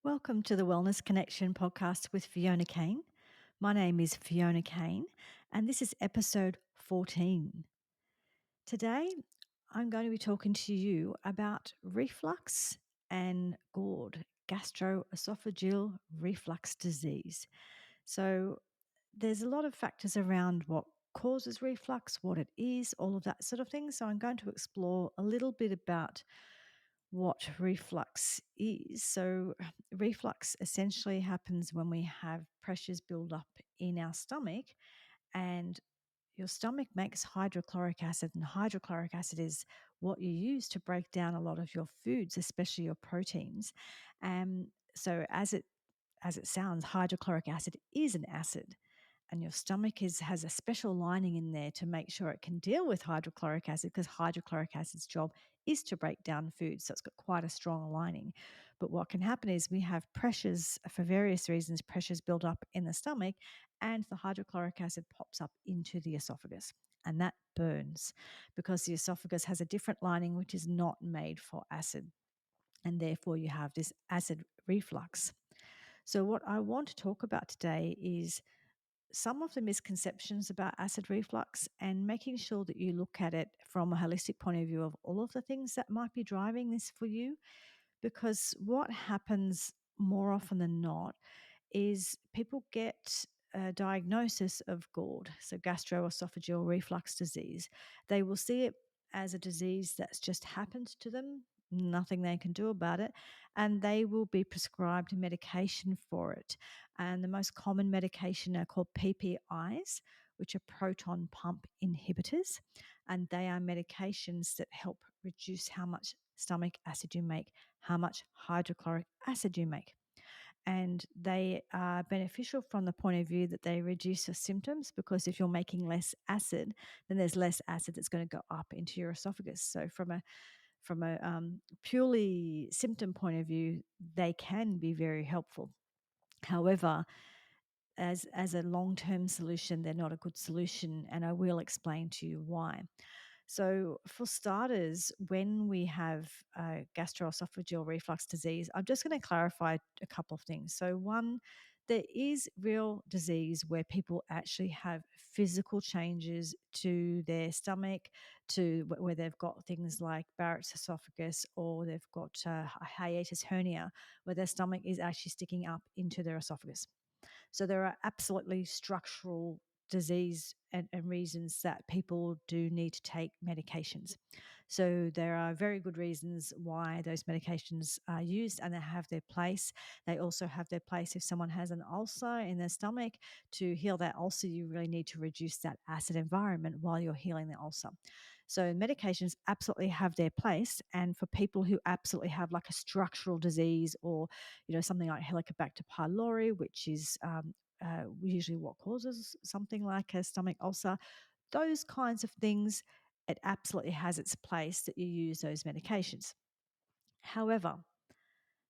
Welcome to the Wellness Connection podcast with Fiona Kane. My name is Fiona Kane, and this is episode 14. Today, I'm going to be talking to you about reflux and GORD, gastroesophageal reflux disease. So, there's a lot of factors around what causes reflux, what it is, all of that sort of thing. So, I'm going to explore a little bit about what reflux is. So, reflux essentially happens when we have pressures build up in our stomach, and your stomach makes hydrochloric acid, and hydrochloric acid is what you use to break down a lot of your foods, especially your proteins. So, as it sounds, hydrochloric acid is an acid, and your stomach has a special lining in there to make sure it can deal with hydrochloric acid, because hydrochloric acid's job is to break down food. So it's got quite a strong lining. But what can happen is we have pressures for various reasons, pressures build up in the stomach, and the hydrochloric acid pops up into the esophagus. And that burns because the esophagus has a different lining which is not made for acid. And therefore, you have this acid reflux. So, what I want to talk about today is some of the misconceptions about acid reflux and making sure that you look at it from a holistic point of view of all of the things that might be driving this for you. Because what happens more often than not is people get a diagnosis of GORD, so gastroesophageal reflux disease. They will see it as a disease that's just happened to them, nothing they can do about it, and they will be prescribed medication for it. And the most common medication are called PPIs, which are proton pump inhibitors, and they are medications that help reduce how much stomach acid you make, how much hydrochloric acid you make. And they are beneficial from the point of view that they reduce your symptoms, because if you're making less acid, then there's less acid that's going to go up into your esophagus. So from a purely symptom point of view, they can be very helpful. However, as a long-term solution, they're not a good solution, and I will explain to you why. So, for starters, when we have gastroesophageal reflux disease, I'm just going to clarify a couple of things. So, one, there is real disease where people actually have physical changes to their stomach, to where they've got things like Barrett's esophagus, or they've got a hiatus hernia, where their stomach is actually sticking up into their esophagus. So there are absolutely structural disease and reasons that people do need to take medications. So there are very good reasons why those medications are used, and they have their place. They also have their place if someone has an ulcer in their stomach. To heal that ulcer, you really need to reduce that acid environment while you're healing the ulcer. So medications absolutely have their place, and for people who absolutely have like a structural disease, or something like Helicobacter pylori, which is usually what causes something like a stomach ulcer, those kinds of things, it absolutely has its place that you use those medications. However,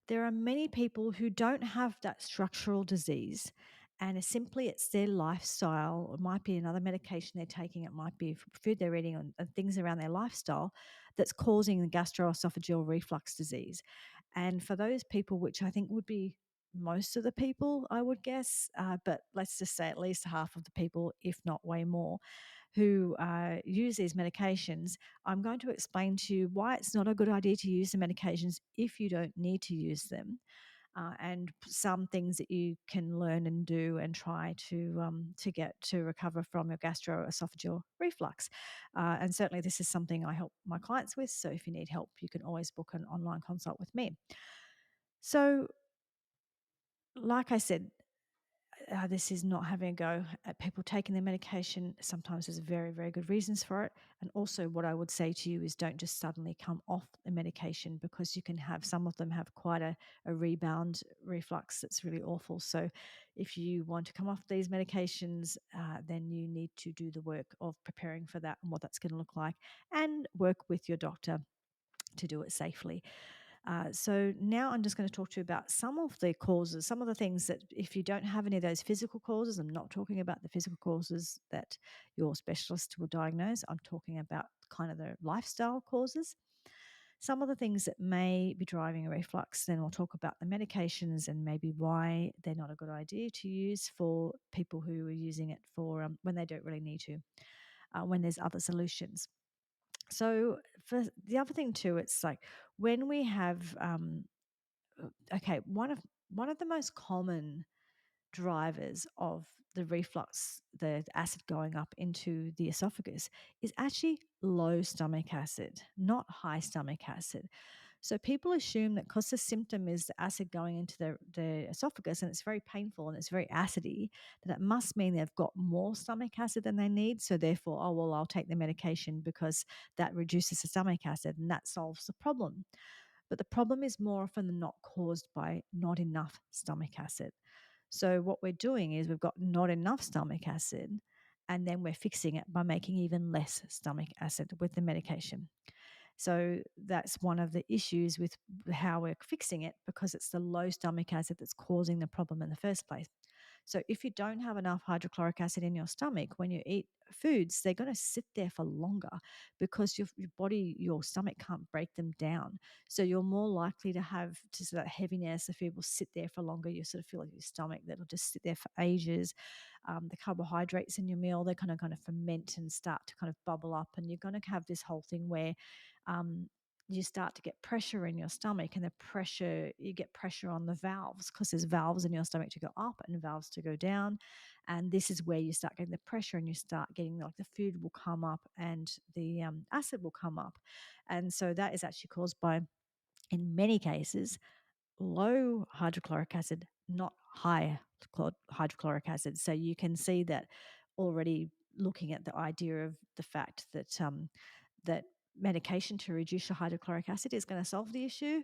there are many people who don't have that structural disease, and it's their lifestyle. It might be another medication they're taking. It might be food they're eating, and things around their lifestyle that's causing the gastroesophageal reflux disease. And for those people, which I think would be most of the people, I would guess, but let's just say at least half of the people, if not way more, who use these medications, I'm going to explain to you why it's not a good idea to use the medications if you don't need to use them, and some things that you can learn and do and try to get to recover from your gastroesophageal reflux. And certainly, this is something I help my clients with. So if you need help, you can always book an online consult with me. So, like I said, this is not having a go at people taking their medication. Sometimes there's very, very good reasons for it. And also, what I would say to you is don't just suddenly come off the medication, because you can have some of them have quite a rebound reflux that's really awful. So, if you want to come off these medications, then you need to do the work of preparing for that and what that's going to look like, and work with your doctor to do it safely. So now I'm just going to talk to you about some of the causes, some of the things that if you don't have any of those physical causes, I'm not talking about the physical causes that your specialist will diagnose. I'm talking about kind of the lifestyle causes. some of the things that may be driving a reflux. Then we'll talk about the medications and maybe why they're not a good idea to use for people who are using it for when they don't really need to, when there's other solutions. So for the other thing too, it's like when we have okay, one of the most common drivers of the reflux, the acid going up into the esophagus, is actually low stomach acid, not high stomach acid. So people assume that because the symptom is the acid going into the esophagus and it's very painful and it's very acidy, that it must mean they've got more stomach acid than they need. So therefore, oh, well, I'll take the medication because that reduces the stomach acid and that solves the problem. But the problem is more often than not caused by not enough stomach acid. So what we're doing is we've got not enough stomach acid, and then we're fixing it by making even less stomach acid with the medication. So that's one of the issues with how we're fixing it, because it's the low stomach acid that's causing the problem in the first place. So if you don't have enough hydrochloric acid in your stomach when you eat foods, they're going to sit there for longer because your body, your stomach can't break them down. So you're more likely to have just that heaviness. The food will sit there for longer. You sort of feel like your stomach that'll just sit there for ages. The carbohydrates in your meal, they're kind of ferment and start to kind of bubble up, and you're going to have this whole thing where um, you start to get pressure in your stomach, and you get pressure on the valves because there's valves in your stomach to go up and valves to go down. And this is where you start getting the pressure, and you start getting like the food will come up and the acid will come up. And so that is actually caused by, in many cases, low hydrochloric acid, not high hydrochloric acid. So you can see that already, looking at the idea of the fact that that medication to reduce your hydrochloric acid is going to solve the issue.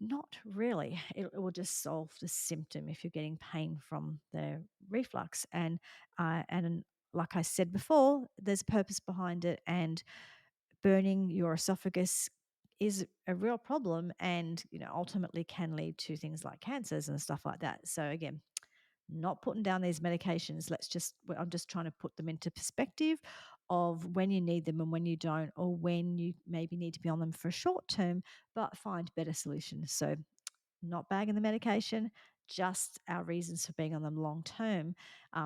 Not really. It will just solve the symptom if you're getting pain from the reflux. And like I said before, there's purpose behind it, and burning your esophagus is a real problem, and ultimately can lead to things like cancers and stuff like that. So again, not putting down these medications. I'm just trying to put them into perspective of when you need them and when you don't, or when you maybe need to be on them for a short term, but find better solutions. So not bagging the medication, just our reasons for being on them long term.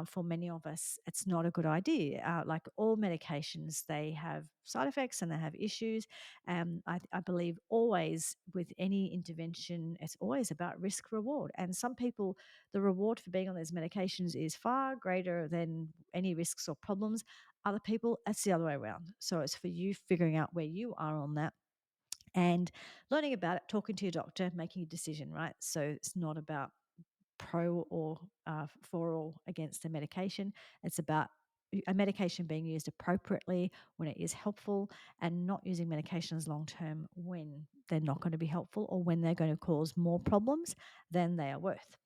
For many of us, it's not a good idea. Like all medications, they have side effects and they have issues. I believe always with any intervention, it's always about risk reward. And some people, the reward for being on those medications is far greater than any risks or problems. Other people, it's the other way around. So it's for you figuring out where you are on that and learning about it, talking to your doctor, making a decision, right? So it's not about pro or for or against a medication. It's about a medication being used appropriately when it is helpful, and not using medications long term when they're not going to be helpful or when they're going to cause more problems than they are worth.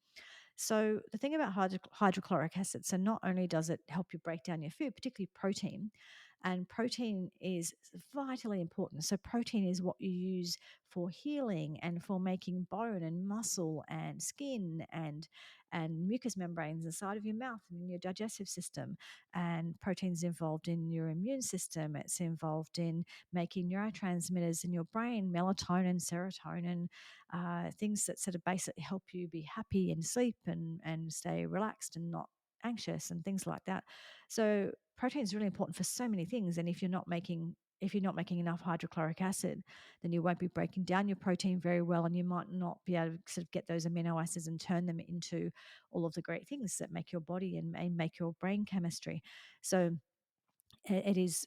So the thing about hydrochloric acid, so not only does it help you break down your food, particularly protein, and protein is vitally important. So protein is what you use for healing and for making bone and muscle and skin and mucous membranes inside of your mouth and in your digestive system. And protein's involved in your immune system. It's involved in making neurotransmitters in your brain, melatonin, serotonin, things that sort of basically help you be happy and sleep and stay relaxed and not anxious and things like that. So protein is really important for so many things. And if you're not making enough hydrochloric acid, then you won't be breaking down your protein very well, and you might not be able to sort of get those amino acids and turn them into all of the great things that make your body and make your brain chemistry. So it is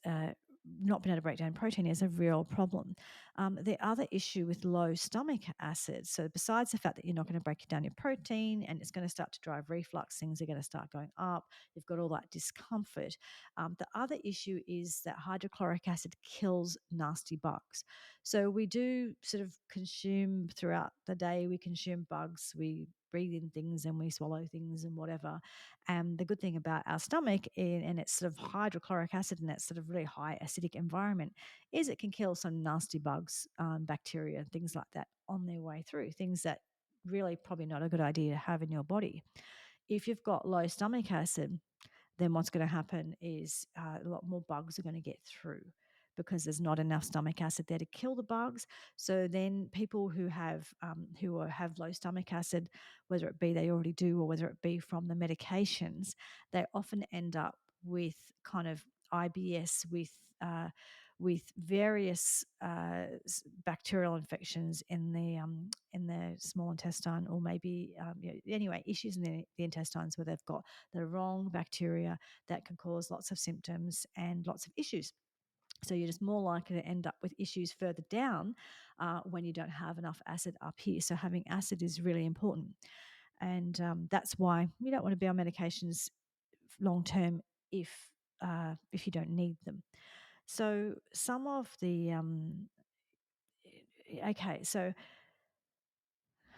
not being able to break down protein is a real problem. The other issue with low stomach acid, so besides the fact that you're not going to break down your protein and it's going to start to drive reflux, things are going to start going up, you've got all that discomfort. The other issue is that hydrochloric acid kills nasty bugs. So we do sort of consume throughout the day, we consume bugs, we breathe in things and we swallow things and whatever. And the good thing about our stomach and its sort of hydrochloric acid in that sort of really high acidic environment is it can kill some nasty bugs, bacteria, and things like that on their way through, things that really probably not a good idea to have in your body. If you've got low stomach acid, then what's going to happen is a lot more bugs are going to get through because there's not enough stomach acid there to kill the bugs. So then people who have low stomach acid, whether it be they already do or whether it be from the medications, they often end up with kind of IBS with various bacterial infections in the small intestine, or maybe anyway issues in the intestines where they've got the wrong bacteria that can cause lots of symptoms and lots of issues. So you're just more likely to end up with issues further down when you don't have enough acid up here. So having acid is really important, and that's why you don't want to be on medications long term if you don't need them. So some of the okay, so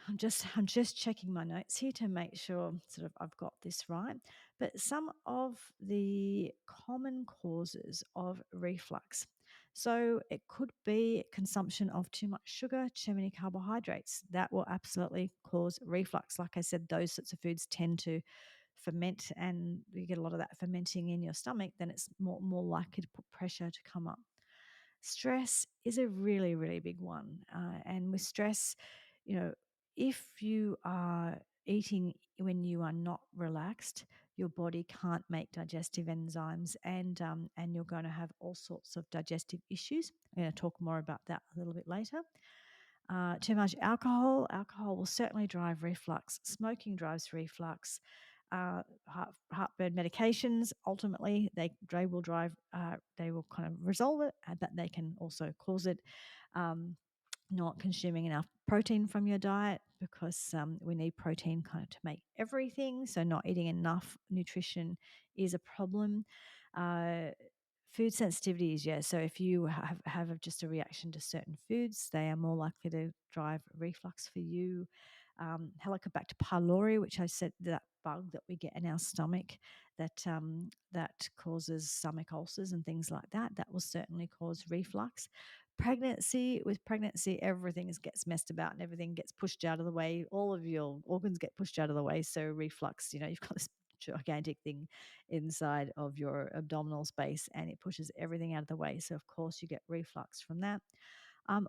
I'm just checking my notes here to make sure sort of I've got this right. But some of the common causes of reflux. So it could be consumption of too much sugar, too many carbohydrates. That will absolutely cause reflux. Like I said, those sorts of foods tend to ferment, and you get a lot of that fermenting in your stomach, then it's more likely to put pressure to come up. Stress is a really, really big one. And with stress, you know, if you are eating when you are not relaxed, your body can't make digestive enzymes, and you're going to have all sorts of digestive issues. I'm going to talk more about that a little bit later. Too much alcohol will certainly drive reflux. Smoking drives reflux. Heartburn medications, ultimately, they will drive, they will kind of resolve it, but they can also cause it. Um, Not consuming enough protein from your diet, because we need protein kind of to make everything. So not eating enough nutrition is a problem. Uh, Food sensitivities, yeah. So if you have just a reaction to certain foods, they are more likely to drive reflux for you. Helicobacter pylori, which I said, that bug that we get in our stomach that causes stomach ulcers and things like that, that will certainly cause reflux. With pregnancy, everything gets messed about and everything gets pushed out of the way. All of your organs get pushed out of the way. So reflux, you've got this gigantic thing inside of your abdominal space, and it pushes everything out of the way. So of course you get reflux from that.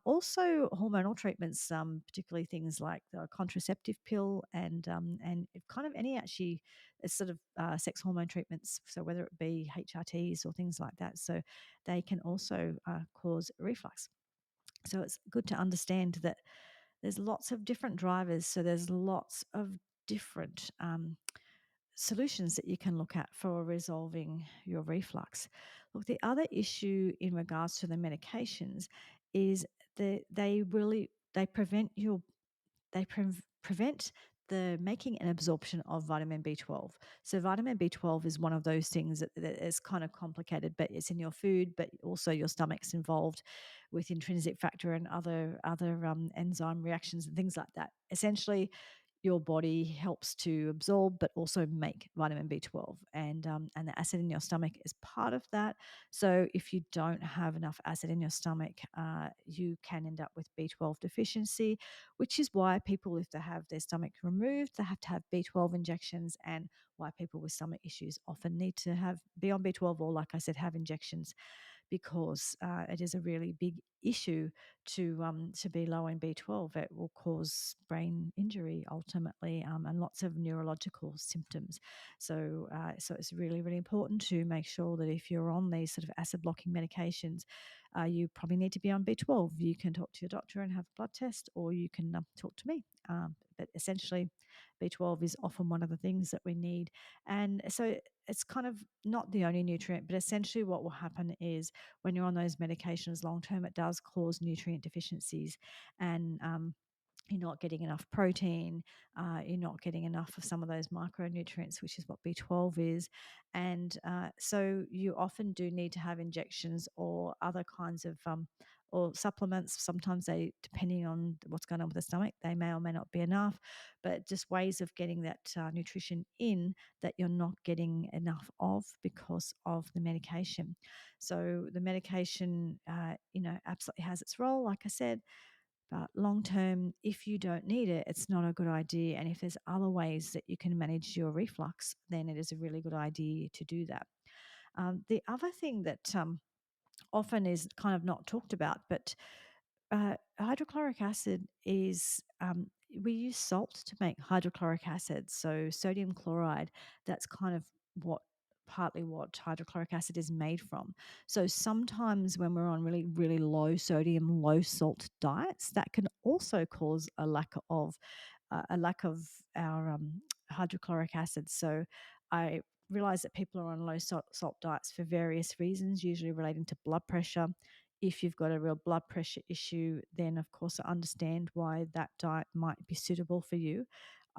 Also, hormonal treatments, particularly things like the contraceptive pill and kind of any actually sort of sex hormone treatments. So whether it be HRTs or things like that, so they can also cause reflux. So it's good to understand that there's lots of different drivers. So there's lots of different solutions that you can look at for resolving your reflux. Look, the other issue in regards to the medications is that they prevent prevent the making and absorption of vitamin B12. So vitamin B12 is one of those things that is kind of complicated, but it's in your food, but also your stomach's involved with intrinsic factor and other enzyme reactions and things like that. Essentially, your body helps to absorb but also make vitamin B12, and the acid in your stomach is part of that. So if you don't have enough acid in your stomach, you can end up with B12 deficiency, which is why people, if they have their stomach removed, they have to have B12 injections, and why people with stomach issues often need to be on B12, or, like I said, have injections, because it is a really big issue to be low in B12. It will cause brain injury ultimately, and lots of neurological symptoms. So it's really, really important to make sure that if you're on these sort of acid blocking medications, you probably need to be on B12. You can talk to your doctor and have a blood test, or you can talk to me. But essentially, B12 is often one of the things that we need. And so it's kind of not the only nutrient, but essentially what will happen is when you're on those medications long term, it does cause nutrient deficiencies, and you're not getting enough protein, you're not getting enough of some of those micronutrients, which is what B12 is. And so you often do need to have injections or other kinds of or supplements. Sometimes they, depending on what's going on with the stomach, they may or may not be enough, but just ways of getting that nutrition in that you're not getting enough of because of the medication. So the medication, absolutely has its role, like I said, but long term, if you don't need it, it's not a good idea. And if there's other ways that you can manage your reflux, then it is a really good idea to do that. The other thing that often is kind of not talked about, but hydrochloric acid is, we use salt to make hydrochloric acid. So sodium chloride, that's kind of what partly what hydrochloric acid is made from. So sometimes when we're on really, really low sodium, low salt diets, that can also cause a lack of our hydrochloric acid. So I realize that people are on low salt diets for various reasons, usually relating to blood pressure. If you've got a real blood pressure issue, then of course I understand why that diet might be suitable for you.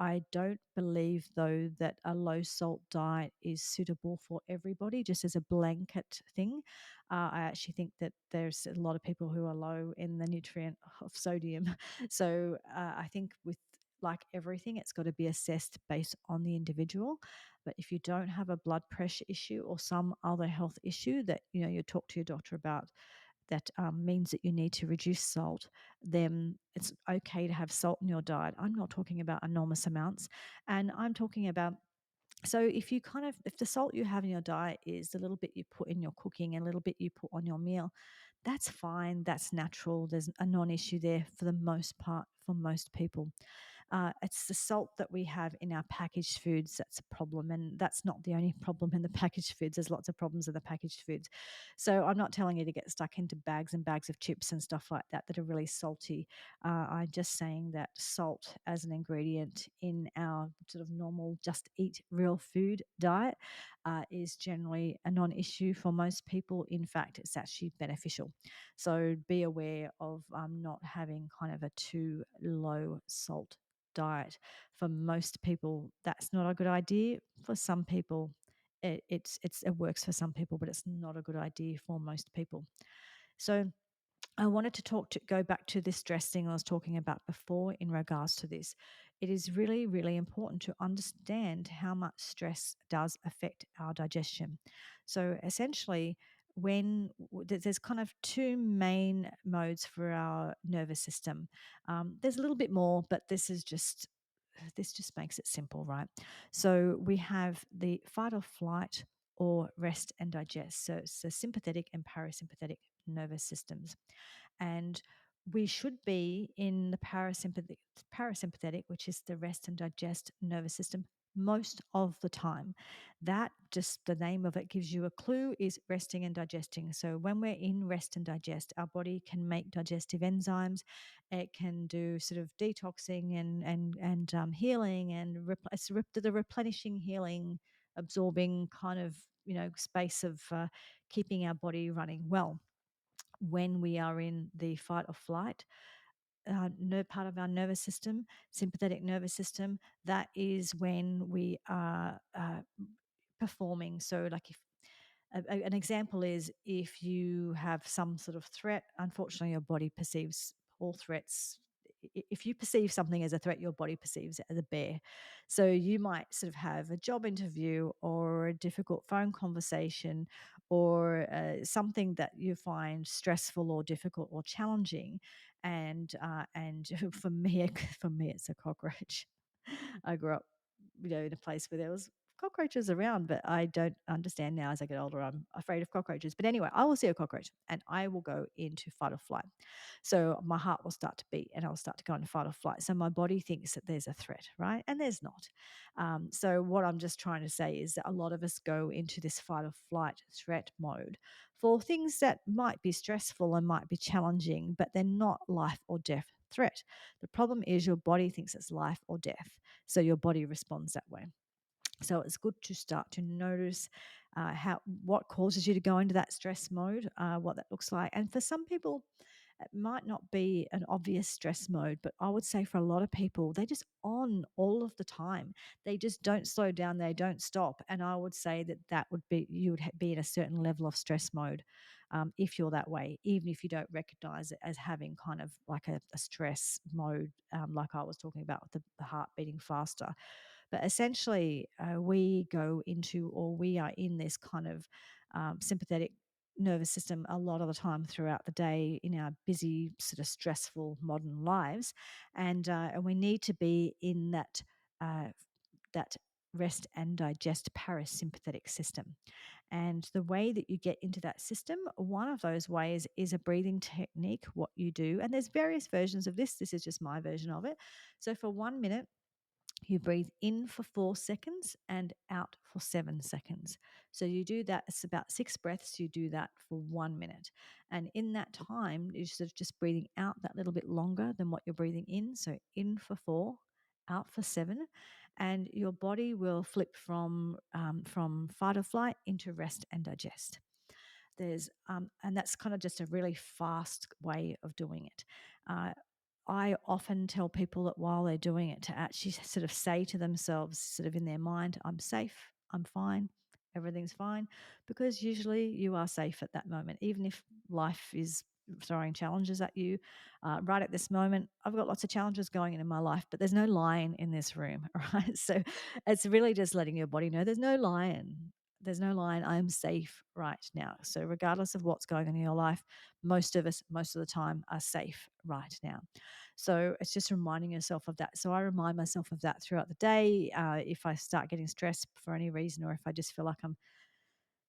I don't believe, though, that a low salt diet is suitable for everybody, just as a blanket thing. I actually think that there's a lot of people who are low in the nutrient of sodium. So I think with like everything, it's got to be assessed based on the individual. But if you don't have a blood pressure issue or some other health issue that you talk to your doctor about, that means that you need to reduce salt, then it's okay to have salt in your diet. I'm not talking about enormous amounts, and I'm talking about, so if the salt you have in your diet is a little bit you put in your cooking and a little bit you put on your meal, that's fine. That's natural. There's a non-issue there for the most part for most people. It's the salt that we have in our packaged foods that's a problem. And that's not the only problem in the packaged foods. There's lots of problems in the packaged foods. So I'm not telling you to get stuck into bags and bags of chips and stuff like that that are really salty. I'm just saying that salt as an ingredient in our sort of normal just eat real food diet is generally a non issue for most people. In fact, it's actually beneficial. So be aware of not having kind of a too low salt diet. For most people, that's not a good idea. For some people, it works for some people, but it's not a good idea for most people. So I wanted to go back to this stress thing I was talking about before in regards to this. It is really, really important to understand how much stress does affect our digestion. So essentially, there's kind of two main modes for our nervous system. There's a little bit more, but this just makes it simple, right? So we have the fight or flight or rest and digest. So it's the sympathetic and parasympathetic nervous systems. And we should be in the parasympathetic, which is the rest and digest nervous system, most of the time. That, just the name of it gives you a clue, is resting and digesting. So when we're in rest and digest, our body can make digestive enzymes. It can do sort of detoxing and healing and the replenishing, healing, absorbing kind of space of keeping our body running well. When we are in the fight or flight part of our nervous system, sympathetic nervous system, that is when we are performing. So, like if an example is if you have some sort of threat, unfortunately, your body perceives all threats. If you perceive something as a threat, your body perceives it as a bear. So you might sort of have a job interview or a difficult phone conversation or something that you find stressful or difficult or challenging. And for me, it's a cockroach. I grew up, in a place where there was cockroaches around, but I don't understand now as I get older. I'm afraid of cockroaches. But anyway, I will see a cockroach and I will go into fight or flight. So my heart will start to beat and I'll start to go into fight or flight. So my body thinks that there's a threat, right? And there's not. So what I'm just trying to say is that a lot of us go into this fight or flight threat mode for things that might be stressful and might be challenging, but they're not life or death threat. The problem is your body thinks it's life or death. So your body responds that way. So it's good to start to notice what causes you to go into that stress mode, what that looks like. And for some people, it might not be an obvious stress mode, but I would say for a lot of people, they're just on all of the time. They just don't slow down, they don't stop. And I would say that would be, you would be in a certain level of stress mode if you're that way, even if you don't recognize it as having kind of like a stress mode, like I was talking about with the heart beating faster. But essentially, we are in this kind of sympathetic nervous system a lot of the time throughout the day in our busy, sort of stressful modern lives, and we need to be in that rest and digest parasympathetic system. And the way that you get into that system, one of those ways is a breathing technique, what you do. And there's various versions of this. This is just my version of it. So for 1 minute, you breathe in for 4 seconds and out for 7 seconds. So you do that, it's about 6 breaths. You do that for 1 minute. And in that time, you're sort of just breathing out that little bit longer than what you're breathing in. So in for 4, out for 7. And your body will flip from fight or flight into rest and digest. And that's kind of just a really fast way of doing it. Uh, I often tell people that while they're doing it to actually sort of say to themselves, sort of in their mind, I'm safe, I'm fine, everything's fine, because usually you are safe at that moment, even if life is throwing challenges at you. Right at this moment, I've got lots of challenges going on in my life, but there's no lion in this room, right? So it's really just letting your body know there's no lion. There's no line, I'm safe right now. So, regardless of what's going on in your life, most of us, most of the time, are safe right now. So, it's just reminding yourself of that. So, I remind myself of that throughout the day. If I start getting stressed for any reason, or if I just feel like I'm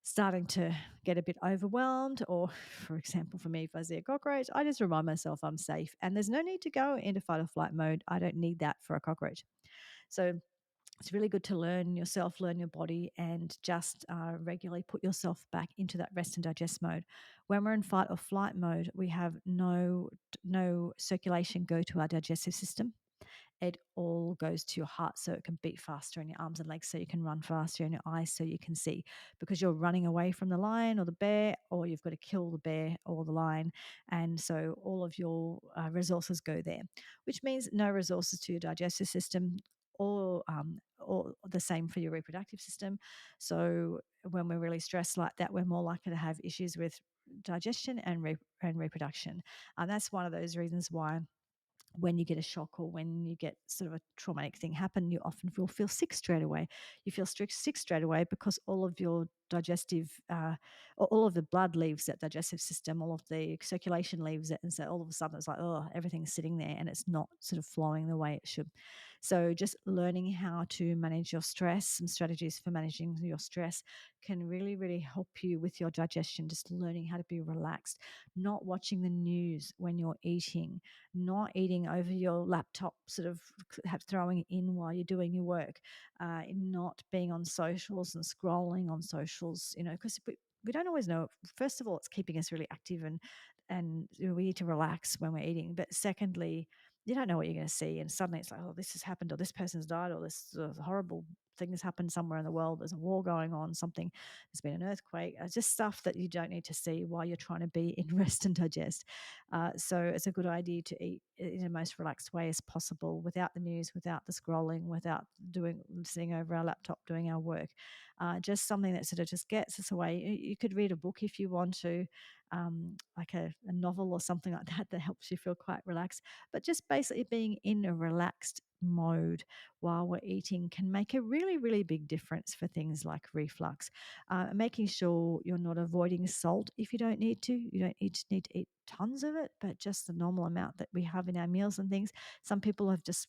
starting to get a bit overwhelmed, or for example, for me, if I see a cockroach, I just remind myself I'm safe and there's no need to go into fight or flight mode. I don't need that for a cockroach. So, it's really good to learn yourself, learn your body, and just regularly put yourself back into that rest and digest mode. When we're in fight or flight mode, we have no circulation go to our digestive system. It all goes to your heart so it can beat faster in your arms and legs, so you can run faster, in your eyes so you can see, because you're running away from the lion or the bear, or you've got to kill the bear or the lion. And so all of your resources go there, which means no resources to your digestive system, or the same for your reproductive system. So when we're really stressed like that, we're more likely to have issues with digestion and reproduction. And that's one of those reasons why when you get a shock, or when you get sort of a traumatic thing happen, you often will feel sick straight away. You feel sick straight away because all of your digestive, all of the blood leaves that digestive system, all of the circulation leaves it. And so all of a sudden it's like, oh, everything's sitting there and it's not sort of flowing the way it should. So just learning how to manage your stress, some strategies for managing your stress can really, really help you with your digestion. Just learning how to be relaxed, not watching the news when you're eating, not eating over your laptop, sort of throwing it in while you're doing your work, not being on socials and scrolling on socials, because we don't always know. First of all, it's keeping us really active, and we need to relax when we're eating. But secondly, you don't know what you're going to see, and suddenly it's like, oh, this has happened, or this person's died, or this horrible thing has happened somewhere in the world. There's a war going on, something. There's been an earthquake. Just stuff that you don't need to see while you're trying to be in rest and digest. So it's a good idea to eat in the most relaxed way as possible, without the news, without the scrolling, without sitting over our laptop doing our work. Just something that sort of just gets us away. You could read a book if you want to, like a novel or something like that helps you feel quite relaxed. But just basically being in a relaxed mode while we're eating can make a really, really big difference for things like reflux. Making sure you're not avoiding salt if you don't need to. You don't need to eat tons of it, but just the normal amount that we have in our meals and things. Some people have just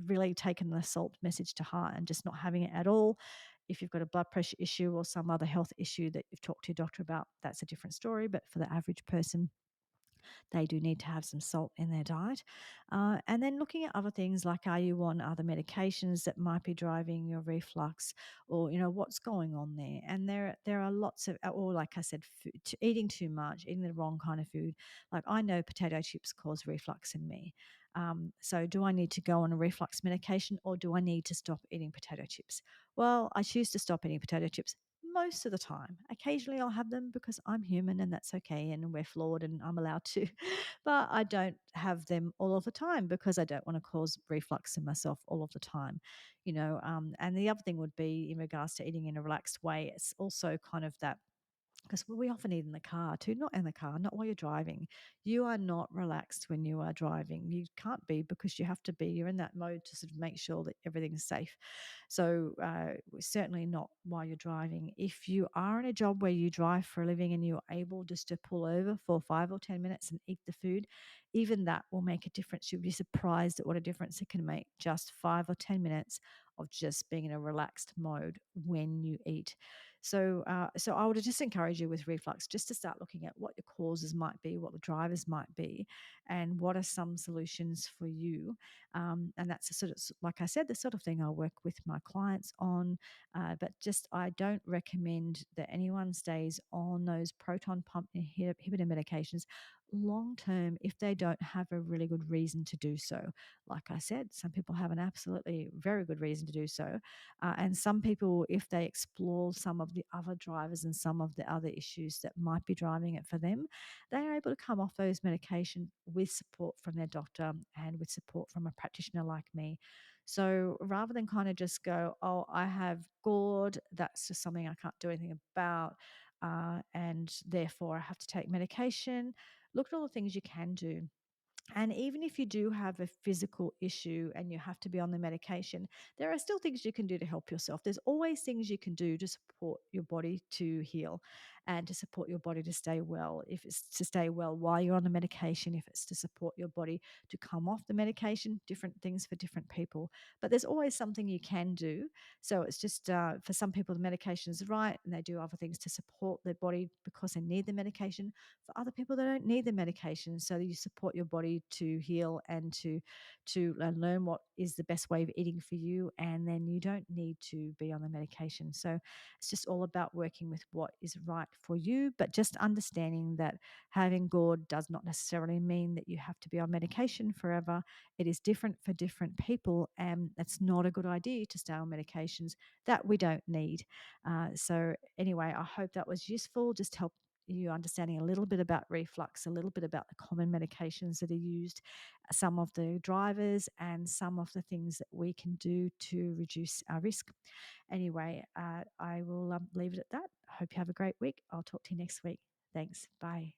really taken the salt message to heart and just not having it at all. If you've got a blood pressure issue or some other health issue that you've talked to your doctor about, that's a different story. But for the average person, they do need to have some salt in their diet. And then looking at other things like, are you on other medications that might be driving your reflux, or what's going on there? And there are lots of, or like I said, eating too much, eating the wrong kind of food. Like, I know potato chips cause reflux in me. So do I need to go on a reflux medication, or do I need to stop eating potato chips? Well, I choose to stop eating potato chips most of the time. Occasionally I'll have them because I'm human and that's okay, and we're flawed and I'm allowed to. But I don't have them all of the time because I don't want to cause reflux in myself all of the time. And the other thing would be in regards to eating in a relaxed way. It's also kind of that, because we often eat in the car too, not in the car, not while you're driving. You are not relaxed when you are driving. You can't be, because you have to be. You're in that mode to sort of make sure that everything's safe. So certainly not while you're driving. If you are in a job where you drive for a living and you're able just to pull over for 5 or 10 minutes and eat the food, even that will make a difference. You'll be surprised at what a difference it can make, just 5 or 10 minutes of just being in a relaxed mode when you eat. So I would just encourage you with reflux just to start looking at what your causes might be, what the drivers might be, and what are some solutions for you. And that's the sort of, like I said, the sort of thing I work with my clients on. But just I don't recommend that anyone stays on those proton pump inhibitor medications long term if they don't have a really good reason to do so. Like I said, some people have an absolutely very good reason to do so. And some people, if they explore some of the other drivers and some of the other issues that might be driving it for them, they are able to come off those medication with support from their doctor and with support from a practitioner like me. So rather than kind of just go, oh, I have GORD, that's just something I can't do anything about, and therefore I have to take medication, look at all the things you can do. And even if you do have a physical issue and you have to be on the medication, there are still things you can do to help yourself. There's always things you can do to support your body to heal and to support your body to stay well. If it's to stay well while you're on the medication, if it's to support your body to come off the medication, different things for different people. But there's always something you can do. So it's just for some people, the medication is right and they do other things to support their body because they need the medication. For other people, they don't need the medication, so you support your body to heal and to learn what is the best way of eating for you, and then you don't need to be on the medication. So it's just all about working with what is right for you, but just understanding that having GORD does not necessarily mean that you have to be on medication forever. It is different for different people, and it's not a good idea to stay on medications that we don't need. So anyway, I hope that was useful. Just help you understanding a little bit about reflux, a little bit about the common medications that are used, some of the drivers, and some of the things that we can do to reduce our risk. Anyway, I will leave it at that. I hope you have a great week. I'll talk to you next week. Thanks. Bye.